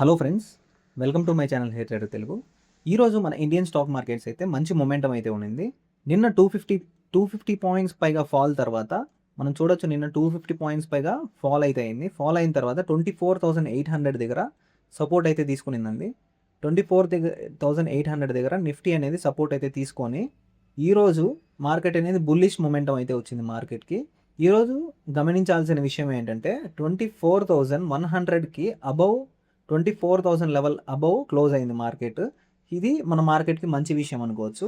Hello friends, welcome to my channel hair trader Telugu. ఈరోజు మన Indian stock markets అయితే మంచి మొమెంటం అయితే ఉండింది. నిన్న 250 పాయింట్స్ పైగా ఫాల్ తర్వాత మనం చూడొచ్చు. నిన్న 250 పాయింట్స్ పైగా ఫాల్ అయితే అయింది. ఫాల్ అయిన తర్వాత 24,800 దగ్గర సపోర్ట్ అయితే తీసుకునిందండి. 24,800 దగ్గర నిఫ్టీ అనేది సపోర్ట్ అయితే తీసుకొని ఈరోజు మార్కెట్ అనేది బుల్లిష్ మొమెంటం అయితే వచ్చింది మార్కెట్కి. ఈరోజు గమనించాల్సిన విషయం ఏంటంటే 24,100కి అబవ్ 24,000 లెవెల్ అబవ్ క్లోజ్ అయింది మార్కెట్. ఇది మన మార్కెట్కి మంచి విషయం అనుకోవచ్చు.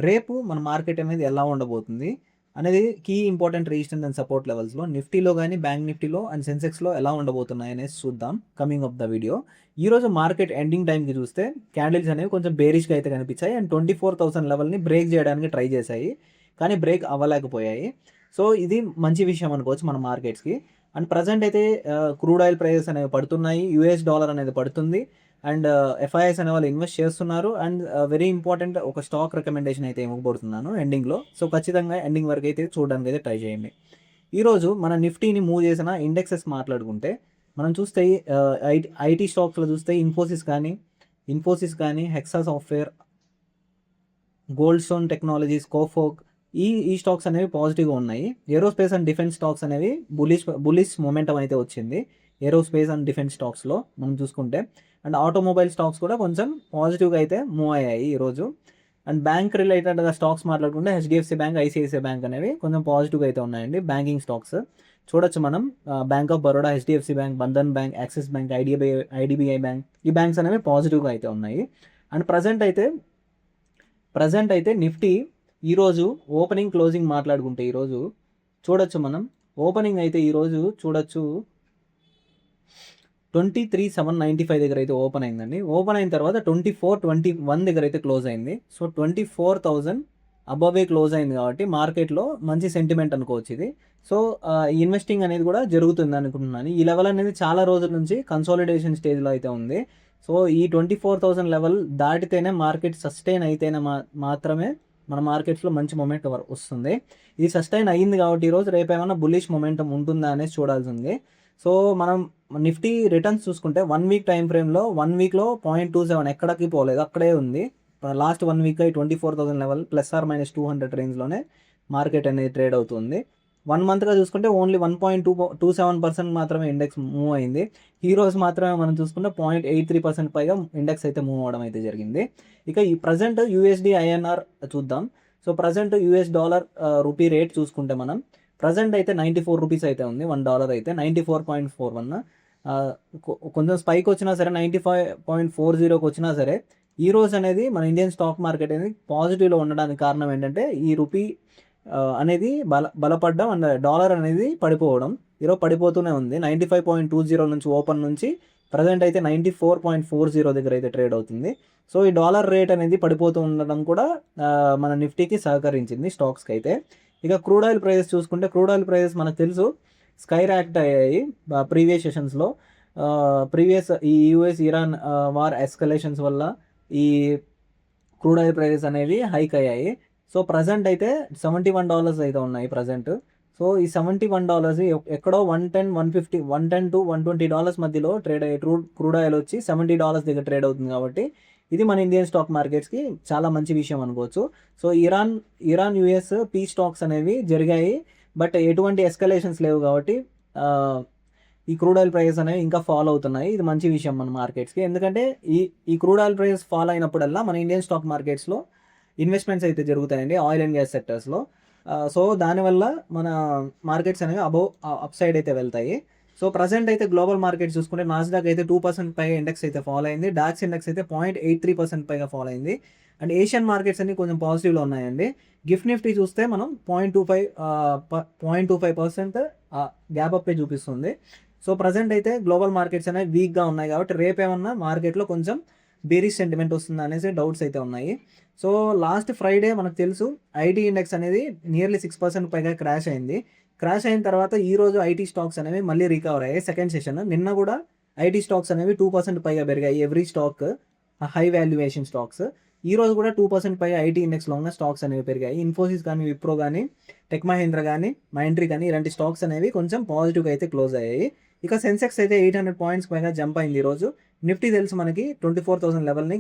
రేపు మన మార్కెట్ అనేది ఎలా ఉండబోతుంది అనేది key important resistance and support లెవెల్స్లో నిఫ్టీలో కానీ బ్యాంక్ నిఫ్టీలో అండ్ సెన్సెక్స్లో ఎలా ఉండబోతున్నాయి అనేది చూద్దాం కమింగ్ ఆఫ్ ద వీడియో. ఈరోజు మార్కెట్ ఎండింగ్ టైంకి చూస్తే క్యాండిల్స్ అనేవి కొంచెం బేరిష్గా అయితే కనిపించాయి అండ్ 24,000 లెవెల్ని బ్రేక్ చేయడానికి ట్రై చేశాయి, కానీ బ్రేక్ అవ్వలేకపోయాయి. సో ఇది మంచి విషయం అనుకోవచ్చు మన మార్కెట్స్కి. అండ్ ప్రజెంట్ అయితే క్రూడ్ ఆయిల్ ప్రైజెస్ అనేవి పడుతున్నాయి, యూఎస్ డాలర్ అనేది పడుతుంది అండ్ ఎఫ్ఐఎస్ అనే వాళ్ళు ఇన్వెస్ట్ చేస్తున్నారు. అండ్ వెరీ ఇంపార్టెంట్ ఒక స్టాక్ రికమెండేషన్ అయితే ఇవ్వబడుతున్నాను ఎండింగ్లో. సో ఖచ్చితంగా ఎండింగ్ వరకు అయితే చూడడానికి అయితే ట్రై చేయండి. ఈరోజు మన నిఫ్టీని మూవ్ చేసిన ఇండెక్సెస్ మాట్లాడుకుంటే మనం చూస్తే ఐటీ స్టాక్స్లో చూస్తే ఇన్ఫోసిస్ కానీ hexa software, gold stone technologies, కోఫోక్ ఈ స్టాక్స్ అనేవి పాజిటివ్గా ఉన్నాయి. ఏరోస్పేస్ అండ్ డిఫెన్స్ స్టాక్స్ అనేవి బులిష్ మొమెంటం అయితే వచ్చింది ఏరోస్పేస్ అండ్ డిఫెన్స్ స్టాక్స్లో మనం చూసుకుంటే. అండ్ ఆటోమొబైల్ స్టాక్స్ కూడా కొంచెం పాజిటివ్గా అయితే మూవ్ అయ్యాయి ఈరోజు. అండ్ బ్యాంక్ రిలేటెడ్గా స్టాక్స్ మాట్లాడుకుంటే హెచ్డిఎఫ్సి బ్యాంక్, ఐసిఐసిఐ బ్యాంక్ అనేవి కొంచెం పాజిటివ్గా అయితే ఉన్నాయండి. బ్యాంకింగ్ స్టాక్స్ చూడొచ్చు మనం. Bank of Baroda, HDFC bank, Bandhan bank, axis bank, IDBI bank, ఈ బ్యాంక్స్ అనేవి పాజిటివ్గా అయితే ఉన్నాయి. అండ్ ప్రజెంట్ అయితే నిఫ్టీ ఈరోజు ఓపెనింగ్ క్లోజింగ్ మాట్లాడుకుంటే ఈరోజు చూడొచ్చు మనం. ఓపెనింగ్ అయితే ఈరోజు చూడొచ్చు 23,795 దగ్గర అయితే ఓపెన్ అయిందండి. ఓపెన్ అయిన తర్వాత 24,21 దగ్గర అయితే క్లోజ్ అయింది. సో 24,000 అబవే క్లోజ్ అయింది కాబట్టి మార్కెట్లో మంచి సెంటిమెంట్ అనుకోవచ్చు ఇది. సో ఇన్వెస్టింగ్ అనేది కూడా జరుగుతుంది అనుకుంటున్నాను. ఈ లెవెల్ అనేది చాలా రోజుల నుంచి కన్సాలిడేషన్ స్టేజ్లో అయితే ఉంది. సో ఈ 24,000 లెవెల్ దాటితేనే మార్కెట్ సస్టైన్ అయితేనే మాత్రమే మన మార్కెట్స్లో మంచి మొమెంటం వస్తుంది. ఇది సస్టైన్ అయ్యింది కాబట్టి ఈరోజు రేపు ఏమైనా బుల్లిష్ మొమెంటం ఉంటుందా అనేది చూడాల్సి ఉంది. సో మనం నిఫ్టీ రిటర్న్స్ చూసుకుంటే 1 వీక్ టైం ఫ్రేమ్లో 1 వీక్లో 0.27 ఎక్కడికి పోలేదు, అక్కడే ఉంది. లాస్ట్ 1 వీక్ 24,000 లెవెల్ ±200 రేంజ్లోనే మార్కెట్ అనేది ట్రేడ్ అవుతుంది. 1 మంత్గా చూసుకుంటే ఓన్లీ 1.27% మాత్రమే ఇండెక్స్ మూవ్ అయింది. ఈ రోజు మాత్రమే మనం చూసుకుంటే 0.83% పైగా ఇండెక్స్ అయితే మూవ్ అవడం అయితే జరిగింది. ఇక ఈ ప్రజెంట్ యూఎస్డి ఐఎన్ఆర్ చూద్దాం. So present US dollar rupee rate చూసుకుంటే మనం ప్రజెంట్ అయితే 94 రూపీస్ అయితే ఉంది. $1 అయితే 94.41. కొంచెం స్పైక్ వచ్చినా సరే 95.40కి వచ్చినా సరే ఈ రోజు అనేది మన ఇండియన్ స్టాక్ మార్కెట్ అనేది పాజిటివ్లో ఉండడానికి కారణం ఏంటంటే ఈ రూపీ అనేది బలపడడం అండ్ డాలర్ అనేది పడిపోవడం. ఈరోజు పడిపోతూనే ఉంది. 95.20 నుంచి ఓపెన్ నుంచి ప్రజెంట్ అయితే 94.40 దగ్గర అయితే ట్రేడ్ అవుతుంది. సో ఈ డాలర్ రేట్ అనేది పడిపోతూ ఉండడం కూడా మన నిఫ్టీకి సహకరించింది స్టాక్స్కి అయితే. ఇక క్రూడ్ ఆయిల్ ప్రైజెస్ చూసుకుంటే క్రూడ్ ఆయిల్ ప్రైజెస్ మనకు తెలుసు స్కై ర్యాక్ట్ అయ్యాయి ప్రీవియస్ సెషన్స్లో. ఈ యూఎస్ ఇరాన్ వార్ ఎస్కలేషన్స్ వల్ల ఈ క్రూడ్ ఆయిల్ ప్రైజెస్ అనేవి హైక్ అయ్యాయి. సో ప్రజెంట్ అయితే $71 అయితే ఉన్నాయి ప్రజెంట్. సో ఈ $71 ఎక్కడో 110, 150, $110 to $120 మధ్యలో ట్రేడ్ అయ్యే క్రూడ్ ఆయిల్ వచ్చి $70 దగ్గర ట్రేడ్ అవుతుంది కాబట్టి ఇది మన ఇండియన్ స్టాక్ మార్కెట్స్కి చాలా మంచి విషయం అనుకోవచ్చు. So Iran US P stocks అనేవి జరిగాయి, బట్ ఎటువంటి ఎస్కలేషన్స్ లేవు కాబట్టి ఈ క్రూడ్ ఆయిల్ ప్రైజెస్ అనేవి ఇంకా ఫాలో అవుతున్నాయి. ఇది మంచి విషయం మన మార్కెట్స్కి. ఎందుకంటే ఈ క్రూడ్ ఆయిల్ ప్రైజెస్ ఫాలో అయినప్పుడల్లా మన ఇండియన్ స్టాక్ మార్కెట్స్లో ఇన్వెస్ట్మెంట్స్ అయితే జరుగుతాయండి ఆయిల్ అండ్ గ్యాస్ సెక్టర్స్లో. సో దానివల్ల మన మార్కెట్స్ అనేవి అప్ సైడ్ అయితే వెళ్తాయి. సో ప్రజెంట్ అయితే గ్లోబల్ మార్కెట్ చూసుకుంటే నాస్డాక్ అయితే 2% పైగా ఇండెక్స్ అయితే ఫాలో అయింది. డాక్స్ ఇండెక్స్ అయితే 0.83% పైగా ఫాలో అయింది. అండ్ ఏషియన్ మార్కెట్స్ అన్ని కొంచెం పాజిటివ్లో ఉన్నాయండి. గిఫ్ట్ నిఫ్టీ చూస్తే మనం 0.25% గ్యాప్ అప్ చూపిస్తుంది. సో ప్రజెంట్ అయితే గ్లోబల్ మార్కెట్స్ అనేవి వీక్గా ఉన్నాయి కాబట్టి రేపేమన్నా మార్కెట్లో కొంచెం బేరిష్ సెంటిమెంట్ వస్తుంది అనేసి డౌట్స్ అయితే ఉన్నాయి. సో లాస్ట్ ఫ్రైడే మనకు తెలుసు ఐటీ ఇండెక్స్ అనేది నియర్లీ 6% పైగా క్రాష్ అయింది. క్రాష్ అయిన తర్వాత ఈరోజు ఐటీ స్టాక్స్ అనేవి మళ్ళీ రికవర్ అయ్యాయి సెకండ్ సెషన్. నిన్న కూడా ఐటీ స్టాక్స్ అనేవి 2% పైగా పెరిగాయి. Every stock high valuation stocks. ఈరోజు కూడా 2% పైగా ఐటీ ఇండెక్స్లో ఉన్న స్టాక్స్ అనేవి పెరిగాయి. ఇన్ఫోసిస్ కానీ, విప్రో కానీ, టెక్ మహీంద్రా కానీ, మైంట్రీ కానీ ఇలాంటి స్టాక్స్ అనేవి కొంచెం పాజిటివ్గా అయితే క్లోజ్ అయ్యాయి. ఇక సెన్సెక్స్ అయితే 800 పాయింట్స్ పైగా జంప్ అయింది ఈరోజు. నిఫ్టీ తెలుసు మనకి 24,000 లెవెల్ని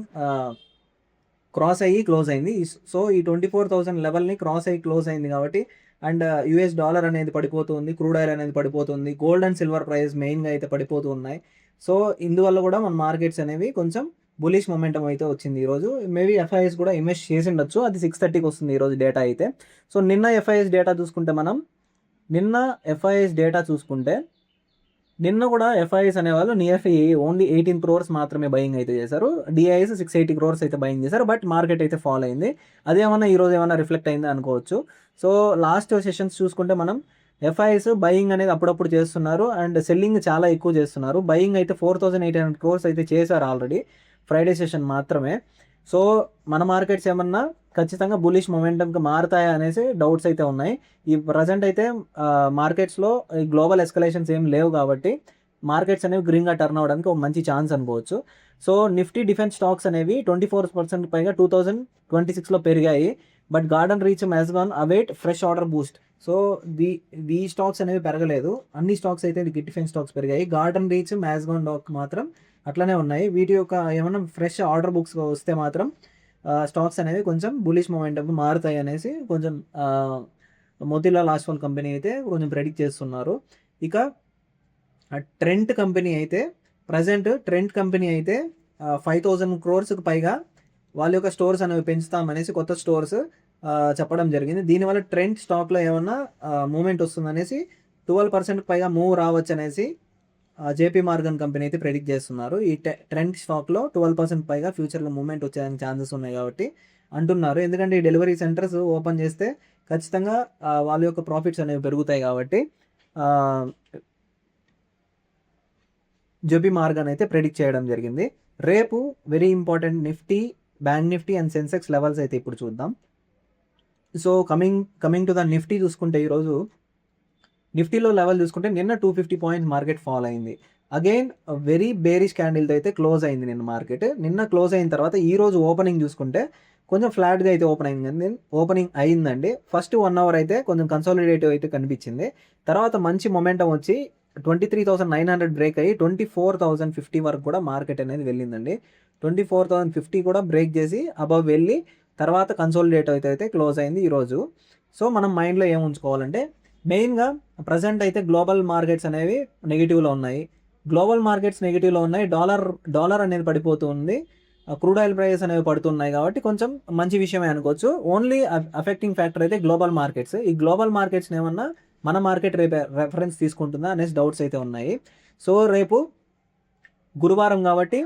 క్రాస్ అయ్యి క్లోజ్ అయింది. సో ఈ 24,000 లెవెల్ని క్రాస్ అయ్యి క్లోజ్ అయింది కాబట్టి అండ్ యూఎస్ డాలర్ అనేది పడిపోతుంది, క్రూడ్ ఆయిల్ అనేది పడిపోతుంది, గోల్డ్ అండ్ సిల్వర్ ప్రైస్ మెయిన్గా అయితే పడిపోతూ ఉన్నాయి. సో ఇందువల్ల కూడా మన మార్కెట్స్ అనేవి కొంచెం బులిష్ మొమెంటం అయితే వచ్చింది ఈరోజు. మేబీ ఎఫ్ఐఎస్ కూడా ఇన్వెస్ట్ చేసి ఉండొచ్చు, అది 6:30కి వస్తుంది ఈరోజు డేటా అయితే. సో నిన్న ఎఫ్ఐఎస్ డేటా చూసుకుంటే నిన్న కూడా ఎఫ్ఐఎస్ అనేవాళ్ళు నియర్లీ ఓన్లీ 18 crores మాత్రమే బయింగ్ అయితే చేశారు. డిఐఎస్ 680 crores అయితే బయింగ్ చేశారు. బట్ మార్కెట్ అయితే ఫాల్ అయింది. అదేమన్నా ఈరోజు ఏమన్నా రిఫ్లెక్ట్ అయింది అనుకోవచ్చు. సో లాస్ట్ సెషన్స్ చూసుకుంటే మనం ఎఫ్ఐఎస్ బయింగ్ అనేది అప్పుడప్పుడు చేస్తున్నారు అండ్ సెల్లింగ్ చాలా ఎక్కువ చేస్తున్నారు. బయింగ్ అయితే 4,800 crores అయితే చేశారు ఆల్రెడీ ఫ్రైడే సెషన్ మాత్రమే. సో మన మార్కెట్స్ ఏమన్నా ఖచ్చితంగా బులిష్ మొమెంటంకి మారుతాయా అనేసి డౌట్స్ అయితే ఉన్నాయి. ఈ ప్రజెంట్ అయితే మార్కెట్స్లో గ్లోబల్ ఎస్కలేషన్స్ ఏం లేవు కాబట్టి మార్కెట్స్ అనేవి గ్రీన్గా టర్న్ అవ్వడానికి ఒక మంచి ఛాన్స్ అనుకోవచ్చు. సో నిఫ్టీ డిఫెన్స్ స్టాక్స్ అనేవి 24% పైగా 2026లో పెరిగాయి. But Garden Reach Mazagon await fresh order boost. So ఈ స్టాక్స్ అనేవి పెరగలేదు, అన్ని స్టాక్స్ అయితే డిఫెన్స్ స్టాక్స్ పెరిగాయి. గార్డెన్ రీచ్ మ్యాజ్గాన్ డాక్ మాత్రం అట్లనే ఉన్నాయి. వీటి యొక్క ఏమన్నా ఫ్రెష్ ఆర్డర్ బుక్స్ వస్తే మాత్రం స్టాక్స్ అనేవి కొంచెం బులిష్ మొమెంటంకి మారుతాయి అనేసి కొంచెం మోతీలాల్ ఆస్వాల్ కంపెనీ అయితే కొంచెం ప్రెడిక్ట్ చేస్తున్నారు. ఇక ట్రెంట్ కంపెనీ అయితే ట్రెంట్ కంపెనీ అయితే 5,000 crores పైగా వాళ్ళ యొక్క స్టోర్స్ అనేవి పెంచుతామనేసి కొత్త స్టోర్స్ చెప్పడం జరిగింది. దీనివల్ల ట్రెంట్ స్టాక్లో ఏమన్నా మూమెంట్ వస్తుందనేసి 12% పైగా మూవ్ రావచ్చు అనేసి జేపీ మార్గన్ కంపెనీ అయితే ప్రెడిక్ట్ చేస్తున్నారు. ఈ ట్రెండ్ స్టాక్లో 12% పైగా ఫ్యూచర్లో మూవ్మెంట్ వచ్చేదానికి ఛాన్సెస్ ఉన్నాయి కాబట్టి అంటున్నారు. ఎందుకంటే ఈ డెలివరీ సెంటర్స్ ఓపెన్ చేస్తే ఖచ్చితంగా వాళ్ళ యొక్క ప్రాఫిట్స్ అనేవి పెరుగుతాయి కాబట్టి జేపీ మార్గన్ అయితే ప్రెడిక్ట్ చేయడం జరిగింది. రేపు very important Nifty, bank Nifty and Sensex levels అయితే ఇప్పుడు చూద్దాం. So coming to the Nifty చూసుకుంటే ఈరోజు నిఫ్టీలో లెవెల్ చూసుకుంటే నిన్న 250 పాయింట్స్ మార్కెట్ ఫాల్ అయింది. అగైన్ వెరీ బేరిష్ క్యాండిల్తో అయితే క్లోజ్ అయింది నిన్న మార్కెట్. నిన్న క్లోజ్ అయిన తర్వాత ఈ రోజు ఓపెనింగ్ చూసుకుంటే కొంచెం ఫ్లాట్గా అయితే ఓపెనింగ్ అయిందండి. ఫస్ట్ 1 hour అయితే కొంచెం కన్సాలిడేటివ్ అయితే కనిపించింది. తర్వాత మంచి మొమెంటం వచ్చి 23,900 బ్రేక్ అయ్యి 24,050 వరకు కూడా మార్కెట్ అనేది వెళ్ళిందండి. 24,050 కూడా బ్రేక్ చేసి అబవ్ వెళ్ళి తర్వాత కన్సాలిడేటివ్ అయితే క్లోజ్ అయింది ఈరోజు. సో మనం మైండ్లో ఏం ఉంచుకోవాలంటే మెయిన్గా ప్రజెంట్ అయితే గ్లోబల్ మార్కెట్స్ అనేవి నెగిటివ్లో ఉన్నాయి. డాలర్ అనేది పడిపోతుంది, క్రూడ్ ఆయిల్ ప్రైజెస్ అనేవి పడుతున్నాయి కాబట్టి కొంచెం మంచి విషయమే అనుకోవచ్చు. ఓన్లీ అఫెక్టింగ్ ఫ్యాక్టర్ అయితే గ్లోబల్ మార్కెట్స్. ఈ గ్లోబల్ మార్కెట్స్ని ఏమన్నా మన మార్కెట్ రేపు రెఫరెన్స్ తీసుకుంటుందా అనేసి డౌట్స్ అయితే ఉన్నాయి. సో రేపు గురువారం కాబట్టి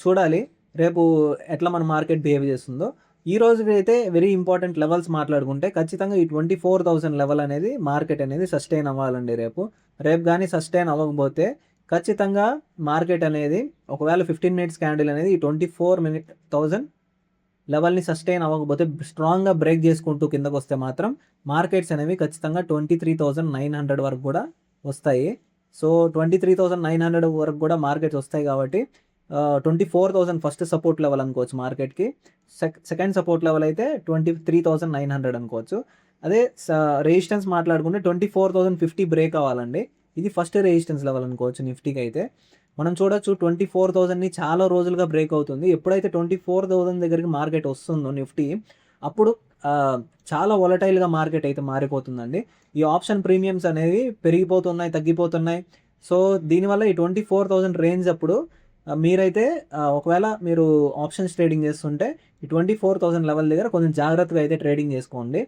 చూడాలి రేపు ఎట్లా మన మార్కెట్ బిహేవ్ చేస్తుందో. ఈ రోజు అయితే వెరీ ఇంపార్టెంట్ లెవెల్స్ మాట్లాడుకుంటే ఖచ్చితంగా ఈ 24,000 లెవెల్ అనేది మార్కెట్ అనేది సస్టైన్ అవ్వాలండి. రేపు కానీ సస్టైన్ అవ్వకపోతే ఖచ్చితంగా మార్కెట్ అనేది ఒకవేళ 15 minutes క్యాండిల్ అనేది ఈ 24,000 లెవెల్ని సస్టైన్ అవ్వకపోతే స్ట్రాంగ్గా బ్రేక్ చేసుకుంటూ కిందకు వస్తే మాత్రం మార్కెట్స్ అనేవి ఖచ్చితంగా 23,900 వరకు కూడా వస్తాయి. సో 23,900 వరకు కూడా మార్కెట్స్ వస్తాయి కాబట్టి 24,000 ఫస్ట్ సపోర్ట్ లెవెల్ అనుకోవచ్చు మార్కెట్కి. సెకండ్ సపోర్ట్ లెవెల్ అయితే 23,900 అనుకోవచ్చు. అదే రెసిస్టెన్స్ మాట్లాడుకుంటే 24,050 బ్రేక్ అవ్వాలండి. ఇది ఫస్ట్ రెసిస్టెన్స్ లెవెల్ అనుకోవచ్చు నిఫ్టీకి అయితే. మనం చూడొచ్చు 24,000ని చాలా రోజులుగా బ్రేక్ అవుతుంది. ఎప్పుడైతే 24,000 దగ్గరికి మార్కెట్ వస్తుందో నిఫ్టీ అప్పుడు చాలా వొలటైల్గా మార్కెట్ అయితే మారిపోతుందండి. ఈ ఆప్షన్ ప్రీమియమ్స్ అనేవి పెరిగిపోతున్నాయి, తగ్గిపోతున్నాయి. సో దీనివల్ల ఈ 24,000 రేంజ్ అప్పుడు మీరైతే ఒకవేళ మీరు ఆప్షన్స్ ట్రేడింగ్ చేస్తుంటే ఈ 24,000 లెవెల్ దగ్గర కొంచెం జాగ్రత్తగా అయితే ట్రేడింగ్ చేసుకోండి.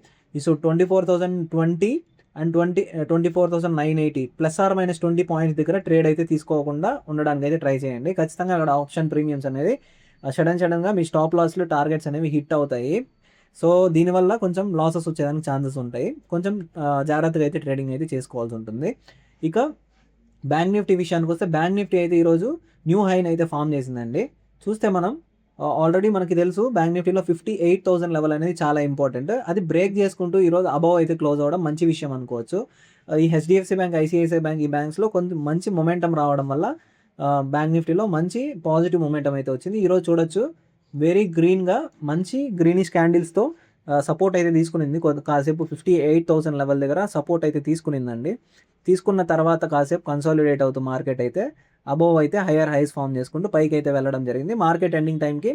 సో 24,020 అండ్ 24,980 +or- 20 పాయింట్స్ దగ్గర ట్రేడ్ అయితే తీసుకోకుండా ఉండడానికి అయితే ట్రై చేయండి. ఖచ్చితంగా అక్కడ ఆప్షన్ ప్రీమియమ్స్ అనేది సడన్గా మీ స్టాప్ లాస్లు టార్గెట్స్ అనేవి హిట్ అవుతాయి. సో దీనివల్ల కొంచెం లాసెస్ వచ్చేదానికి ఛాన్సెస్ ఉంటాయి. కొంచెం జాగ్రత్తగా అయితే ట్రేడింగ్ అయితే చేసుకోవాల్సి ఉంటుంది. ఇక బ్యాంక్ నిఫ్టీ విషయానికి వస్తే బ్యాంక్ నిఫ్టీ అయితే ఈరోజు న్యూ హైని అయితే ఫామ్ చేసిందండి. చూస్తే మనం ఆల్రెడీ మనకి తెలుసు బ్యాంక్ నిఫ్టీలో 58,000 లెవెల్ అనేది చాలా ఇంపార్టెంట్. అది బ్రేక్ చేసుకుంటూ ఈరోజు అబవ్ అయితే క్లోజ్ అవ్వడం మంచి విషయం అనుకోవచ్చు. ఈ హెచ్డిఎఫ్సి బ్యాంక్, ఐసిఐసిఐ బ్యాంక్, ఈ బ్యాంక్స్లో కొంచెం మంచి మొమెంటం రావడం వల్ల బ్యాంక్ నిఫ్టీలో మంచి పాజిటివ్ మొమెంటం అయితే వచ్చింది. ఈరోజు చూడొచ్చు వెరీ గ్రీన్గా మంచి గ్రీనిష్ క్యాండిల్స్తో సపోర్ట్ అయితే తీసుకునింది. కాసేపు 58,000 లెవెల్ దగ్గర సపోర్ట్ అయితే తీసుకునిందండి. తీసుకున్న తర్వాత కాసేపు కన్సాలిడేట్ అవుతూ మార్కెట్ అయితే అబోవ్ అయితే హైయర్ హైస్ ఫామ్ చేసుకుంటూ పైకైతే వెళ్ళడం జరిగింది. మార్కెట్ ఎండింగ్ టైంకి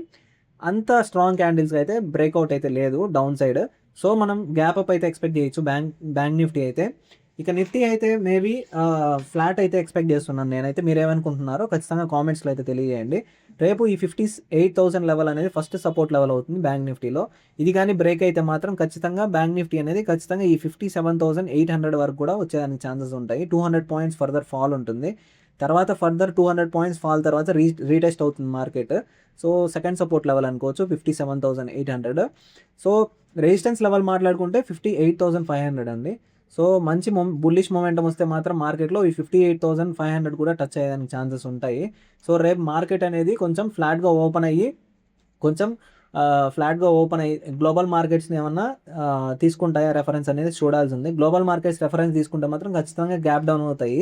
అంత స్ట్రాంగ్ క్యాండిల్స్ అయితే బ్రేక్అవుట్ అయితే లేదు డౌన్ సైడ్. సో మనం గ్యాప్ అప్ అయితే ఎక్స్పెక్ట్ చేయొచ్చు బ్యాంక్ నిఫ్టీ అయితే. ఇక నిఫ్టీ అయితే మేబీ ఫ్లాట్ అయితే ఎక్స్పెక్ట్ చేస్తున్నాను నేనైతే. మీరేమనుకుంటున్నారో ఖచ్చితంగా కామెంట్స్లో అయితే తెలియజేయండి. రేపు ఈ 58,000 లెవెల్ అనేది ఫస్ట్ సపోర్ట్ లెవెల్ అవుతుంది బ్యాంక్ నిఫ్టీలో. ఇది కానీ బ్రేక్ అయితే మాత్రం ఖచ్చితంగా బ్యాంక్ నిఫ్టీ అనేది ఖచ్చితంగా ఈ 57,800 వరకు కూడా వచ్చేదానికి ఛాన్సెస్ ఉంటాయి. 200 పాయింట్స్ ఫర్దర్ ఫాల్ ఉంటుంది. తర్వాత ఫర్దర్ 200 పాయింట్స్ ఫాల్ తర్వాత రీటెస్ట్ అవుతుంది market. So second support level అనుకోవచ్చు 57,800. సో రెసిస్టెన్స్ లెవెల్ మాట్లాడుకుంటే 58,500 అండి. సో మంచి బుల్లిష్ మొమెంటం వస్తే మాత్రం మార్కెట్లో ఈ 58,500 కూడా టచ్ అయ్యేదానికి ఛాన్సెస్ ఉంటాయి. సో రేపు మార్కెట్ అనేది కొంచెం ఫ్లాట్గా ఓపెన్ అయ్యి గ్లోబల్ మార్కెట్స్ని ఏమన్నా తీసుకుంటాయా రెఫరెన్స్ అనేది చూడాల్సి ఉంది. గ్లోబల్ మార్కెట్స్ రెఫరెన్స్ తీసుకుంటే మాత్రం ఖచ్చితంగా గ్యాప్ డౌన్ అవుతాయి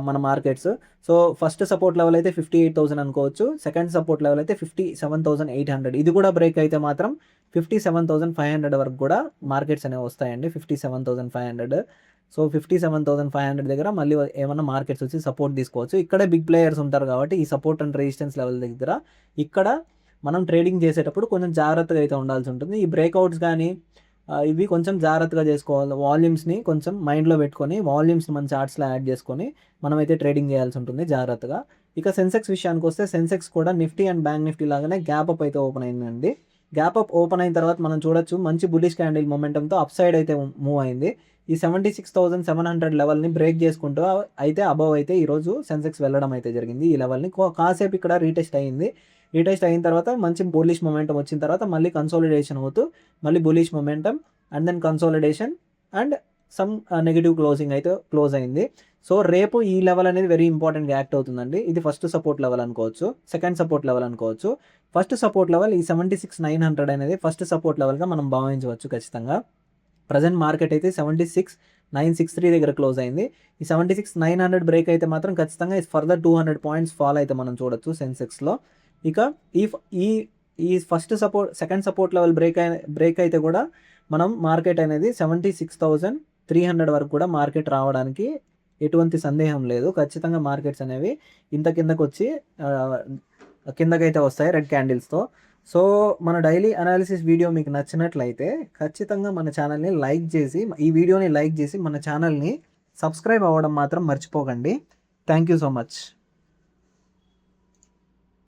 మన markets. So first support level అయితే 58,000 అనుకోవచ్చు. సెకండ్ సపోర్ట్ లెవెల్ అయితే 57,800. ఇది కూడా బ్రేక్ అయితే మాత్రం 57,500 వరకు కూడా మార్కెట్స్ అనేవి వస్తాయండి. 57,500. సో 57,500 దగ్గర మళ్ళీ ఏమన్నా మార్కెట్స్ వచ్చి సపోర్ట్ తీసుకోవచ్చు. ఇక్కడే బిగ్ ప్లేయర్స్ ఉంటారు కాబట్టి ఈ సపోర్ట్ అండ్ రెసిస్టెన్స్ లెవెల్ దగ్గర ఇక్కడ మనం ట్రేడింగ్ చేసేటప్పుడు కొంచెం జాగ్రత్తగా అయితే ఉండాల్సి ఉంటుంది. ఈ బ్రేక్అవుట్స్ కానీ ఇవి కొంచెం జాగ్రత్తగా చేసుకోవాలి. వాల్యూమ్స్ని కొంచెం మైండ్లో పెట్టుకొని వాల్యూమ్స్ని మన చార్ట్స్లో యాడ్ చేసుకొని మనమైతే ట్రేడింగ్ చేయాల్సి ఉంటుంది జాగ్రత్తగా. ఇక సెన్సెక్స్ విషయానికి వస్తే సెన్సెక్స్ కూడా నిఫ్టీ అండ్ బ్యాంక్ నిఫ్టీ లాగానే గ్యాప్ అప్ అయితే ఓపెన్ అయిందండి. గ్యాప్ అప్ ఓపెన్ అయిన తర్వాత మనం చూడొచ్చు మంచి బుల్లిష్ క్యాండిల్ మొమెంటంతో అప్ సైడ్ అయితే మూవ్ అయింది. ఈ 76,700 లెవెల్ని బ్రేక్ చేసుకుంటూ అయితే అబవ్ అయితే ఈరోజు సెన్సెక్స్ వెళ్ళడం అయితే జరిగింది. ఈ లెవెల్ని కాసేపు ఇక్కడ రీటెస్ట్ అయింది. రీటెస్ట్ అయిన తర్వాత మంచి బుల్లిష్ మొమెంటం వచ్చిన తర్వాత మళ్ళీ కన్సాలిడేషన్ అవుతూ మళ్ళీ bullish momentum and then consolidation and some negative closing అయితే క్లోజ్ అయింది. సో రేపు ఈ లెవెల్ అనేది వెరీ ఇంపార్టెంట్గా యాక్ట్ అవుతుందండి. ఇది ఫస్ట్ సపోర్ట్ లెవెల్ అనుకోవచ్చు, సెకండ్ సపోర్ట్ లెవెల్ అనుకోవచ్చు. ఫస్ట్ సపోర్ట్ లెవెల్ ఈ 76,900 అనేది ఫస్ట్ సపోర్ట్ లెవెల్గా మనం భావించవచ్చు ఖచ్చితంగా. ప్రజెంట్ మార్కెట్ అయితే 76,963 దగ్గర క్లోజ్ అయింది. ఈ 76,900 బ్రేక్ అయితే మాత్రం ఖచ్చితంగా ఫర్దర్ 200 పాయింట్స్ ఫాల్ అయితే మనం చూడొచ్చు సెన్సెక్స్లో. ఇక ఈ first support second support level break అయితే కూడా మనం మార్కెట్ అనేది 76,300 వరకు కూడా మార్కెట్ రావడానికి ఎటువంటి సందేహం లేదు. ఖచ్చితంగా మార్కెట్స్ అనేవి ఇంత కిందకు వచ్చి కిందకైతే వస్తాయి రెడ్ క్యాండిల్స్తో. సో మన డైలీ అనాలిసిస్ వీడియో మీకు నచ్చినట్లయితే ఖచ్చితంగా మన ఛానల్ని లైక్ చేసి ఈ వీడియోని లైక్ చేసి మన ఛానల్ని సబ్స్క్రైబ్ అవ్వడం మాత్రం మర్చిపోకండి. Thank you so much.